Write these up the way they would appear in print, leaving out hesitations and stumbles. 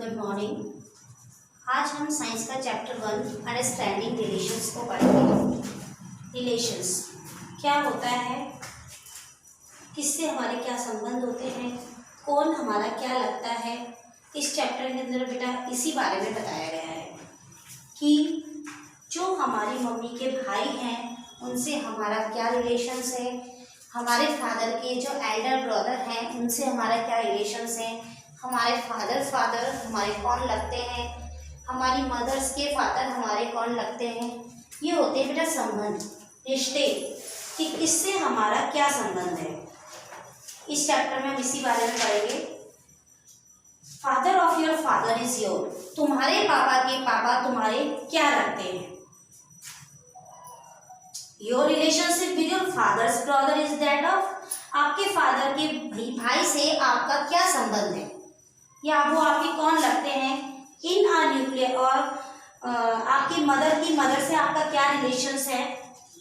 Good morning. आज हम science का चैप्टर 1 अंडरस्टैंडिंग रिलेशंस को पढ़ेंगे। रिलेशंस क्या होता है, किससे हमारे क्या संबंध होते हैं, कौन हमारा क्या लगता है। इस चैप्टर के अंदर बेटा इसी बारे में बताया गया है कि जो हमारी मम्मी के भाई हैं उनसे हमारा क्या रिलेशंस है, हमारे फादर के जो एल्डर ब्रदर हैं उनसे हमारा क्या रिलेशंस है, हमारे फादर हमारे कौन लगते हैं, हमारी मदर्स के फादर हमारे कौन लगते हैं। ये होते हैं बेटा संबंध, रिश्ते, कि किससे हमारा क्या संबंध है। इस चैप्टर में हम इसी बारे में पढ़ेंगे। Father of your father is your, तुम्हारे पापा के पापा तुम्हारे क्या लगते हैं। Your relationship with your fathers brother is that of, आपके फादर के भाई से आपका क्या संबंध है या वो आपके कौन लगते हैं। इन आर न्यूक्लियर, और आपकी मदर से आपका क्या रिलेशंस है।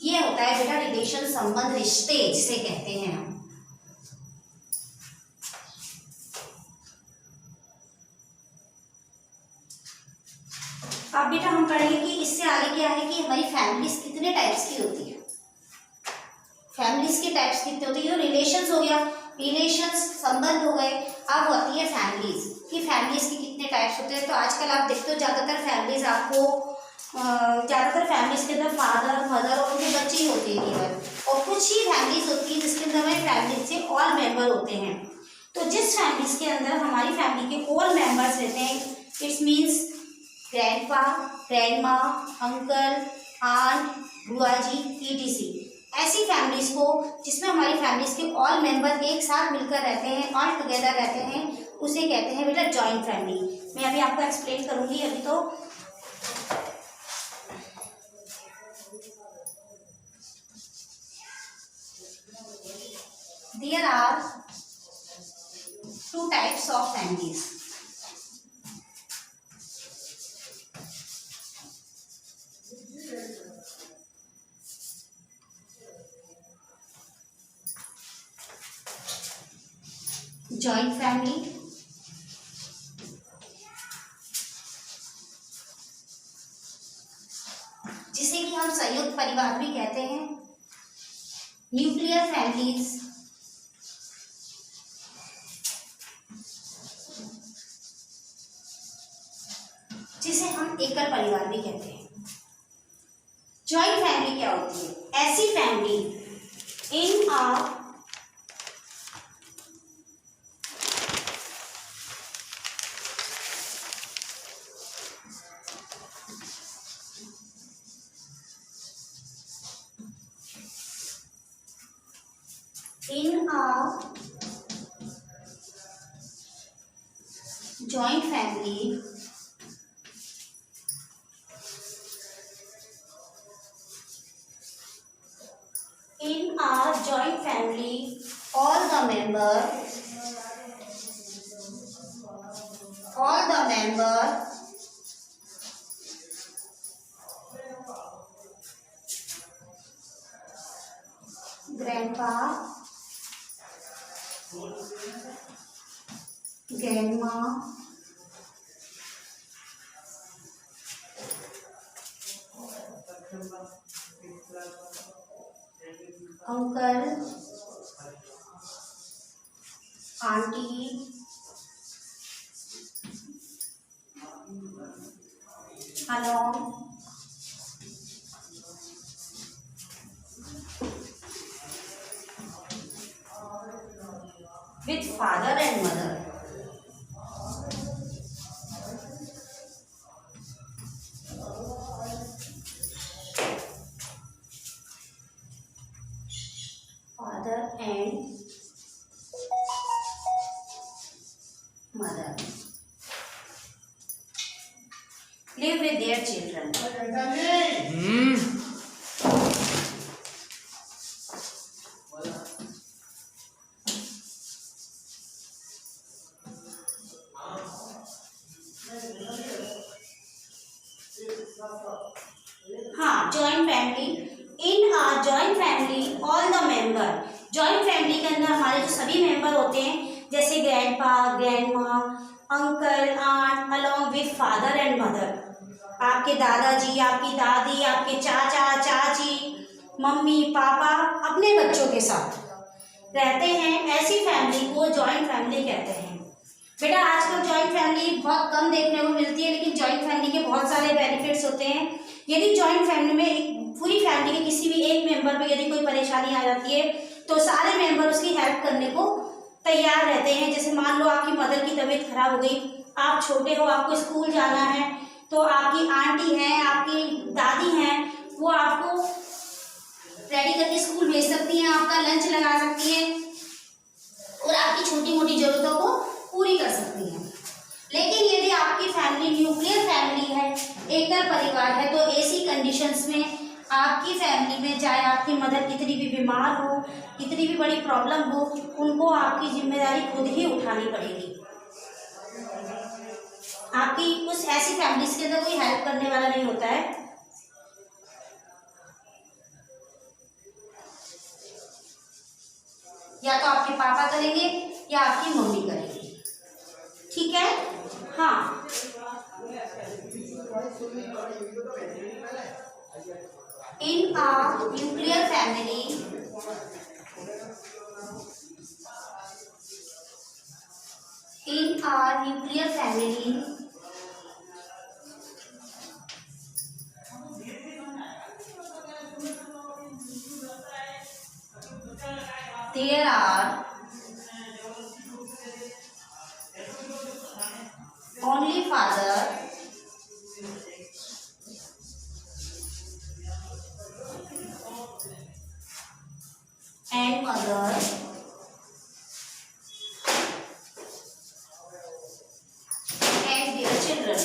ये होता है बेटा रिलेशन, संबंध, रिश्ते जिसे कहते हैं हम। अब बेटा हम पढ़ेंगे कि इससे आगे क्या है कि हमारी फैमिलीज कितने टाइप्स की होती है। फैमिलीज के टाइप्स कितने होते हैं। रिलेशंस हो गया, रिलेशंस संबंध हो गए। अब होती है फैमिलीज, कि फैमिलीज के कितने टाइप्स होते हैं। तो आजकल आप देखते हो ज़्यादातर फैमिलीज के अंदर फादर मदर और उनके बच्चे ही होते हैं केवल, और कुछ ही फैमिलीज होती है जिसके अंदर हमारी फैमिली से ऑल मेंबर होते हैं। तो जिस फैमिलीज के अंदर हमारी फैमिली के ऑल मेंबर्स रहते हैं, it's means grandpa, grandma, uncle, aunt, बुआ जी, ईटीसी, ऐसी फैमिलीज को जिसमें हमारी फैमिलीज के ऑल मेंबर एक साथ मिलकर रहते हैं, ऑल टुगेदर रहते हैं, उसे कहते हैं बेटा जॉइंट फैमिली। मैं अभी आपको एक्सप्लेन करूंगी। अभी तो there are two types of families. Joint family, जिसे कि हम संयुक्त परिवार भी कहते हैं। न्यूक्लियर फैमिलीज, जिसे हम एकल परिवार भी कहते हैं। जॉइंट फैमिली क्या होती है? ऐसी family in ah joint family in our joint family all the member grandpa, grandma, uncle, auntie, along with father and mother. Father and mother live with their children. हाँ, joint family in our joint family all the member. Joint family के अंदर हमारे जो सभी member होते हैं, जैसे grandpa, grandma, uncle, uncle aunt along with father and mother. आपके दादाजी, आपकी दादी, आपके चाचा चाची, मम्मी पापा अपने बच्चों के साथ रहते हैं, ऐसी फैमिली को जॉइंट फैमिली कहते हैं। बेटा आजकल जॉइंट फैमिली बहुत कम देखने को मिलती है, लेकिन जॉइंट फैमिली के बहुत सारे बेनिफिट्स होते हैं। यदि जॉइंट फैमिली में एक पूरी फैमिली के किसी भी एक मेंबर में यदि कोई परेशानी आ जाती है तो सारे मेंबर उसकी हेल्प करने को तैयार रहते हैं। जैसे मान लो आपकी मदर की तबीयत खराब हो गई, आप छोटे हो, आपको स्कूल जाना है, तो आपकी आंटी हैं, आपकी दादी हैं, वो आपको रेडी करके स्कूल भेज सकती हैं, आपका लंच लगा सकती हैं और आपकी छोटी मोटी ज़रूरतों को पूरी कर सकती हैं। लेकिन यदि आपकी फैमिली न्यूक्लियर फैमिली है, एकल परिवार है, तो ऐसी कंडीशंस में आपकी फैमिली में चाहे आपकी मदर कितनी भी बीमार हो, कितनी भी बड़ी प्रॉब्लम हो, उनको आपकी जिम्मेदारी खुद ही उठानी पड़ेगी। आपकी कुछ ऐसी फैमिलीज के अंदर कोई हेल्प करने वाला नहीं होता है। या तो आपके पापा करेंगे या आपकी मम्मी करेंगी, ठीक है। हाँ, in a nuclear family there are only father and mother and their children.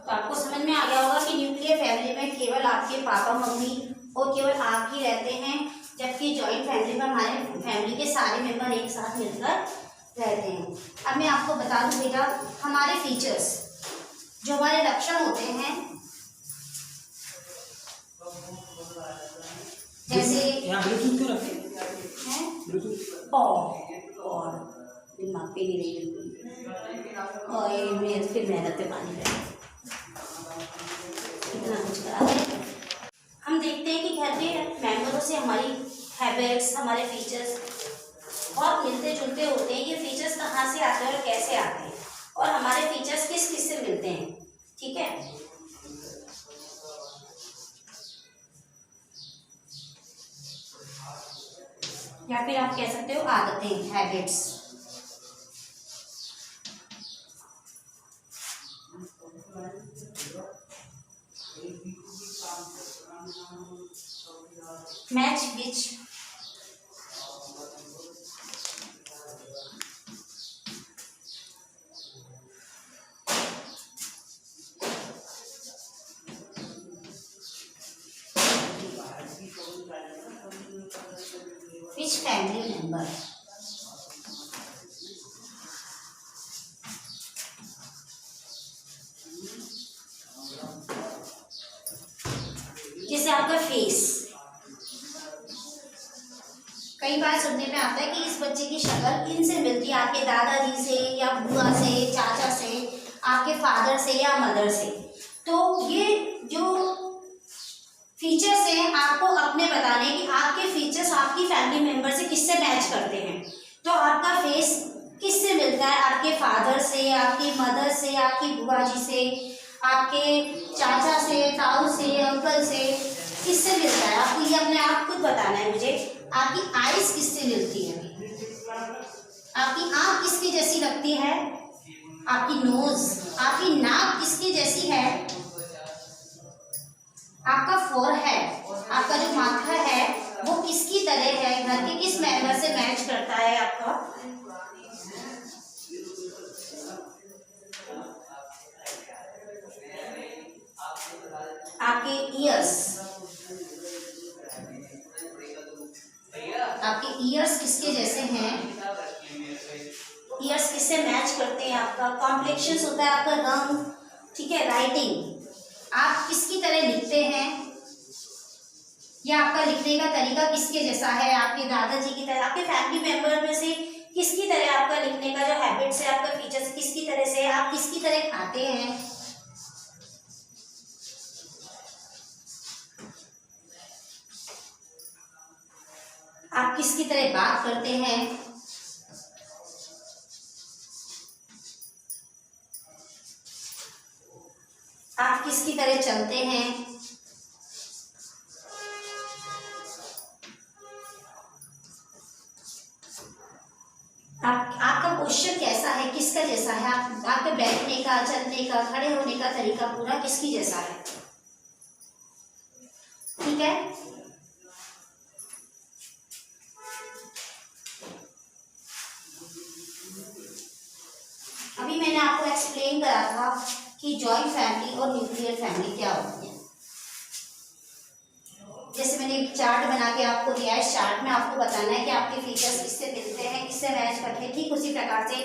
तो आपको समझ में आ गया होगा कि न्यूक्लियर फैमिली में केवल आपके पापा मम्मी और केवल आप ही रहते हैं, जबकि जॉइंट फैमिली में हमारे फैमिली के सारे मेंबर एक साथ मिलकर रहते हैं। अब मैं आपको बता दूं बेटा, हमारे फीचर्स जो हमारे लक्षण होते हैं, जैसे यहाँ ब्लूटूथ क्यों रखे हैं, ब्लूटूथ और दिमाग पे नहीं रही बिल्कुल, और ये फिर मेहनत पे पानी रहे इतना कुछ करा है। हम देखते हैं कि घर के मेंबरों से हमारी हैबिट्स, हमारे फीचर्स बहुत मिलते जुलते होते हैं। ये फीचर्स कहाँ से आते हैं और कैसे आते हैं, और हमारे फीचर्स किस किस से मिलते हैं, ठीक है। या फिर आप कह सकते हो आदतें, habits. Match which family member, जैसे आपका फेस, कई बार सुनने में आता है कि इस बच्चे की शक्ल इनसे मिलती है, आपके दादाजी से या बुआ से, चाचा से, आपके फादर से या मदर से। तो ये जो फीचर्स हैं आपको अपने बताने कि आपके फीचर्स आपकी फैमिली मेंबर से किससे मैच करते हैं। तो आपका फेस किससे मिलता है, आपके फादर से, आपकी मदर से, आपकी बुआ जी से, आपके चाचा से, ताऊ से, अंकल से, किससे मिलता है। आपको ये अपने आप खुद बताना है मुझे। आपकी आइज किससे मिलती है, आपकी आँख किसकी जैसी लगती है, आपकी नोज, आपकी नाक किसकी जैसी है, जो मात्रा है वो किसकी तरह है, घर के किस मेंबर से मैच करता है आपका, आपके ईयर्स, आपके ईयर्स किसके जैसे हैं, ईयर्स किससे मैच करते हैं, आपका कॉम्प्लेक्शन होता है, आपका रंग, ठीक है, राइटिंग, आप किसकी तरह लिखते हैं, या आपका लिखने का तरीका किसके जैसा है, आपके दादाजी की तरह, आपके फैमिली मेंबर में से किसकी तरह आपका लिखने का जो हैबिट्स है, आपका फीचर्स किसकी तरह से, आप किसकी तरह खाते हैं, आप किसकी तरह बात करते हैं, आप किसकी तरह चलते हैं, आपका पोस्चर कैसा है, किसका जैसा है, आपके बैठने का, चलने का, खड़े होने का तरीका पूरा किसकी जैसा है, ठीक है। अभी मैंने आपको एक्सप्लेन करा था कि जॉइंट फैमिली और न्यूक्लियर फैमिली क्या होती है। जैसे मैंने एक चार्ट बना के आपको दिया है, इस चार्ट में आपको बताना है कि आपके फीचर्स किससे मिलते हैं, किससे मैच करते हैं। ठीक उसी प्रकार से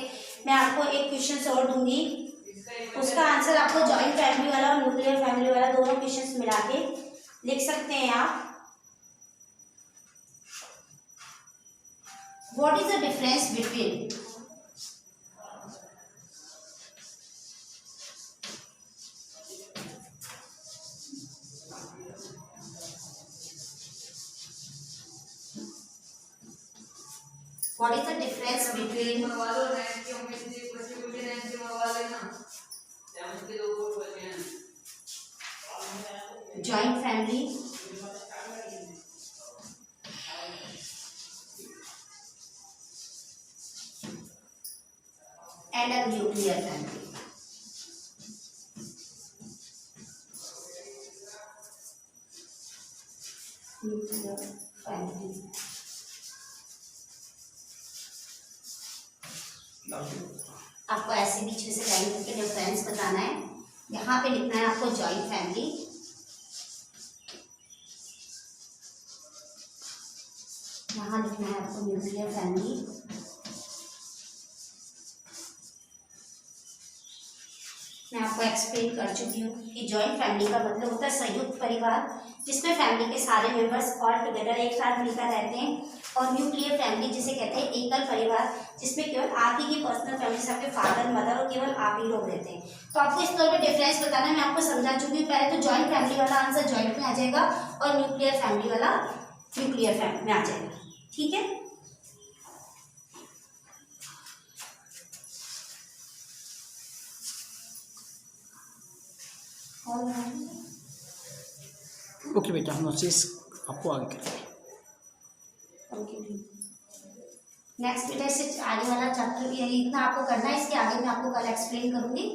मैं आपको एक क्वेश्चन और दूंगी, उसका आंसर आपको जॉइंट फैमिली वाला और न्यूक्लियर फैमिली वाला दोनों क्वेश्चन मिला के लिख सकते हैं आप। What is the difference between What is the difference between joint family and a nuclear family? Nuclear family. आपको ऐसे बीच में से लाइन करके डिफरेंस बताना है। यहाँ पे लिखना है आपको जॉइंट फैमिली, यहाँ लिखना है आपको न्यूक्लियर फैमिली। मैं आपको एक्सप्लेन कर चुकी हूँ कि जॉइंट फैमिली का मतलब होता है संयुक्त परिवार, जिसमें फैमिली के सारे मेंबर्स ऑल टुगेदर एक साथ मिलकर रहते हैं। और न्यूक्लियर फैमिली जिसे कहते हैं एकल परिवार, जिसमें केवल आप ही की पर्सनल फैमिली से आपके फादर मदर और केवल आप ही लोग रहते हैं। तो आपको इस तौर पे डिफरेंस बताना है, मैं आपको समझा चुकी हूँ। पहले तो जॉइंट फैमिली वाला आंसर जॉइंट में आ जाएगा और न्यूक्लियर फैमिली वाला न्यूक्लियर फैमिली में आ जाएगा, ठीक है। ओके बेटा, हम नोट्स आपको आगे करेंगे। नेक्स्ट बेटा इससे आगे वाला चैप्टर भी है, इतना आपको करना है, इसके आगे मैं आपको कल एक्सप्लेन करूंगी।